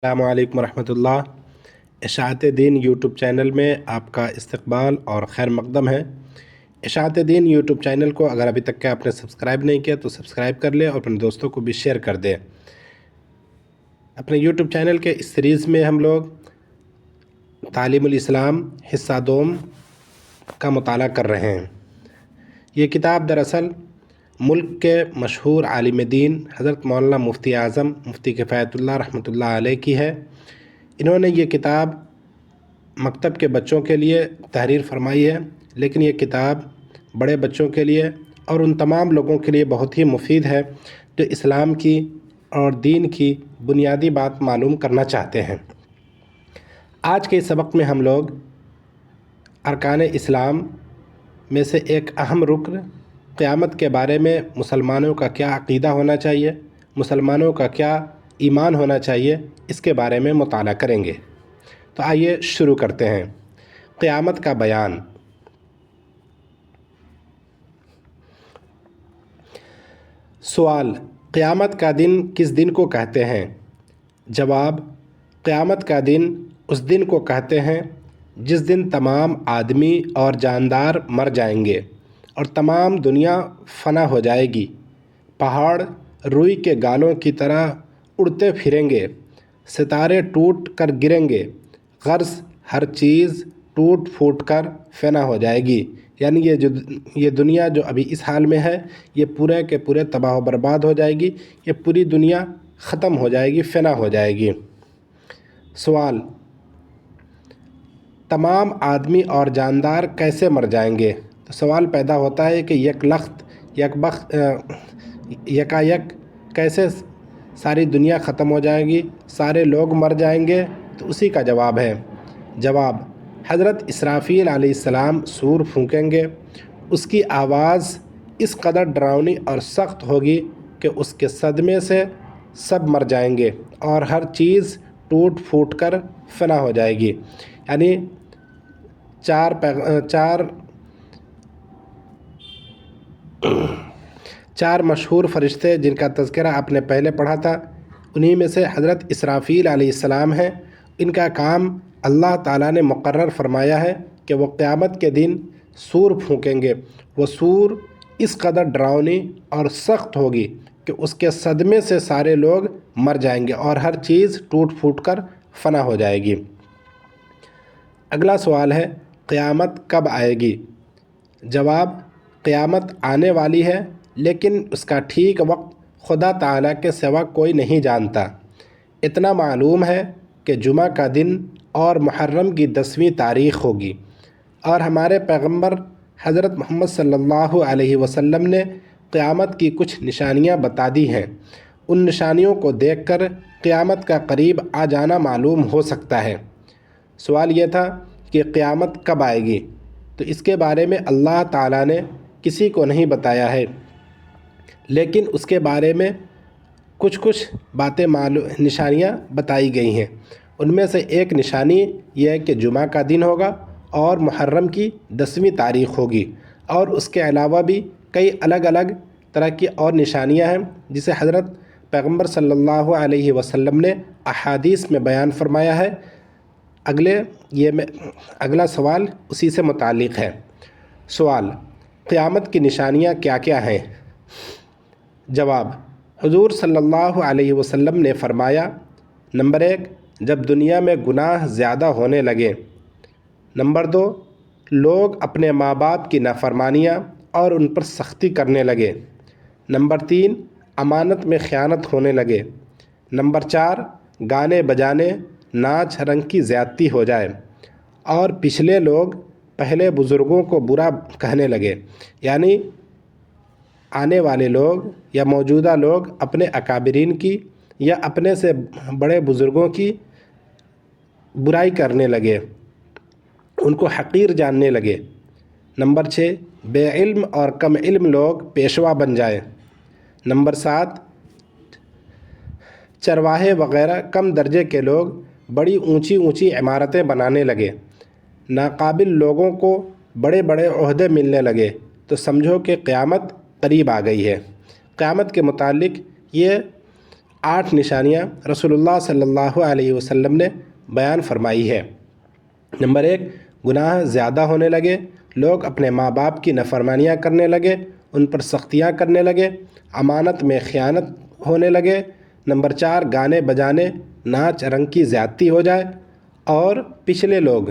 السلام علیکم ورحمۃ اللہ۔ اشاعت دین یوٹیوب چینل میں آپ کا استقبال اور خیر مقدم ہے۔ اشاعت دین یوٹیوب چینل کو اگر ابھی تک کہ آپ نے سبسکرائب نہیں کیا تو سبسکرائب کر لیں اور اپنے دوستوں کو بھی شیئر کر دیں۔ اپنے یوٹیوب چینل کے اس سیریز میں ہم لوگ تعلیم الاسلام حصہ دوم کا مطالعہ کر رہے ہیں۔ یہ کتاب دراصل ملک کے مشہور عالم دین حضرت مولانا مفتی اعظم مفتی کفایت اللہ رحمۃ اللہ علیہ کی ہے۔ انہوں نے یہ کتاب مکتب کے بچوں کے لیے تحریر فرمائی ہے، لیکن یہ کتاب بڑے بچوں کے لیے اور ان تمام لوگوں کے لیے بہت ہی مفید ہے جو اسلام کی اور دین کی بنیادی بات معلوم کرنا چاہتے ہیں۔ آج کے اس سبق میں ہم لوگ ارکان اسلام میں سے ایک اہم رکن قیامت کے بارے میں مسلمانوں کا کیا عقیدہ ہونا چاہیے، مسلمانوں کا کیا ایمان ہونا چاہیے، اس کے بارے میں مطالعہ کریں گے۔ تو آئیے شروع کرتے ہیں۔ قیامت کا بیان۔ سوال: قیامت کا دن کس دن کو کہتے ہیں؟ جواب: قیامت کا دن اس دن کو کہتے ہیں جس دن تمام آدمی اور جاندار مر جائیں گے اور تمام دنیا فنا ہو جائے گی۔ پہاڑ روئی کے گالوں کی طرح اڑتے پھریں گے، ستارے ٹوٹ کر گریں گے، غرض ہر چیز ٹوٹ پھوٹ کر فنا ہو جائے گی۔ یعنی یہ دنیا جو ابھی اس حال میں ہے یہ پورے کے پورے تباہ و برباد ہو جائے گی، یہ پوری دنیا ختم ہو جائے گی، فنا ہو جائے گی۔ سوال: تمام آدمی اور جاندار کیسے مر جائیں گے؟ تو سوال پیدا ہوتا ہے کہ یکایک کیسے ساری دنیا ختم ہو جائے گی، سارے لوگ مر جائیں گے؟ تو اسی کا جواب ہے۔ جواب: حضرت اسرافیل علیہ السلام سور پھونکیں گے، اس کی آواز اس قدر ڈراؤنی اور سخت ہوگی کہ اس کے صدمے سے سب مر جائیں گے اور ہر چیز ٹوٹ پھوٹ کر فنا ہو جائے گی۔ یعنی چار مشہور فرشتے جن کا تذکرہ آپ نے پہلے پڑھا تھا، انہی میں سے حضرت اسرافیل علیہ السلام ہیں۔ ان کا کام اللہ تعالیٰ نے مقرر فرمایا ہے کہ وہ قیامت کے دن سور پھونکیں گے۔ وہ سور اس قدر ڈراؤنی اور سخت ہوگی کہ اس کے صدمے سے سارے لوگ مر جائیں گے اور ہر چیز ٹوٹ پھوٹ کر فنا ہو جائے گی۔ اگلا سوال ہے: قیامت کب آئے گی؟ جواب: قیامت آنے والی ہے، لیکن اس کا ٹھیک وقت خدا تعالیٰ کے سوا کوئی نہیں جانتا۔ اتنا معلوم ہے کہ جمعہ کا دن اور محرم کی 10ویں تاریخ ہوگی، اور ہمارے پیغمبر حضرت محمد صلی اللہ علیہ وسلم نے قیامت کی کچھ نشانیاں بتا دی ہیں۔ ان نشانیوں کو دیکھ کر قیامت کا قریب آ جانا معلوم ہو سکتا ہے۔ سوال یہ تھا کہ قیامت کب آئے گی؟ تو اس کے بارے میں اللہ تعالیٰ نے کسی کو نہیں بتایا ہے، لیکن اس کے بارے میں کچھ باتیں نشانیاں بتائی گئی ہیں۔ ان میں سے ایک نشانی یہ ہے کہ جمعہ کا دن ہوگا اور محرم کی 10ویں تاریخ ہوگی، اور اس کے علاوہ بھی کئی الگ الگ طرح کی اور نشانیاں ہیں جسے حضرت پیغمبر صلی اللہ علیہ وسلم نے احادیث میں بیان فرمایا ہے۔ اگلا سوال اسی سے متعلق ہے۔ سوال: قیامت کی نشانیاں کیا کیا ہیں؟ جواب: حضور صلی اللہ علیہ وسلم نے فرمایا: نمبر 1، جب دنیا میں گناہ زیادہ ہونے لگے۔ نمبر 2، لوگ اپنے ماں باپ کی نافرمانیاں اور ان پر سختی کرنے لگے۔ نمبر 3، امانت میں خیانت ہونے لگے۔ نمبر 4، گانے بجانے ناچ رنگ کی زیادتی ہو جائے اور پچھلے لوگ پہلے بزرگوں کو برا کہنے لگے۔ یعنی آنے والے لوگ یا موجودہ لوگ اپنے اکابرین کی یا اپنے سے بڑے بزرگوں کی برائی کرنے لگے، ان کو حقیر جاننے لگے۔ نمبر 6، بے علم اور کم علم لوگ پیشوا بن جائیں۔ نمبر 7، چرواہے وغیرہ کم درجے کے لوگ بڑی اونچی عمارتیں بنانے لگے۔ ناقابل لوگوں کو بڑے بڑے عہدے ملنے لگے۔ تو سمجھو کہ قیامت قریب آ گئی ہے۔ قیامت کے متعلق یہ 8 نشانیاں رسول اللہ صلی اللہ علیہ وسلم نے بیان فرمائی ہے۔ نمبر 1، گناہ زیادہ ہونے لگے، لوگ اپنے ماں باپ کی نافرمانیاں کرنے لگے، ان پر سختیاں کرنے لگے، امانت میں خیانت ہونے لگے۔ نمبر 4، گانے بجانے، ناچ رنگ کی زیادتی ہو جائے، اور پچھلے لوگ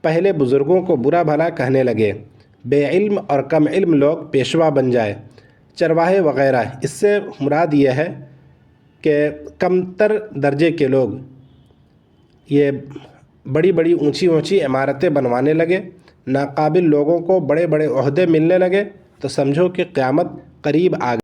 پہلے بزرگوں کو برا بھلا کہنے لگے، بے علم اور کم علم لوگ پیشوا بن جائے، چرواہے وغیرہ۔ اس سے مراد یہ ہے کہ کمتر درجے کے لوگ یہ بڑی بڑی اونچی اونچی عمارتیں بنوانے لگے، ناقابل لوگوں کو بڑے بڑے عہدے ملنے لگے، تو سمجھو کہ قیامت قریب آ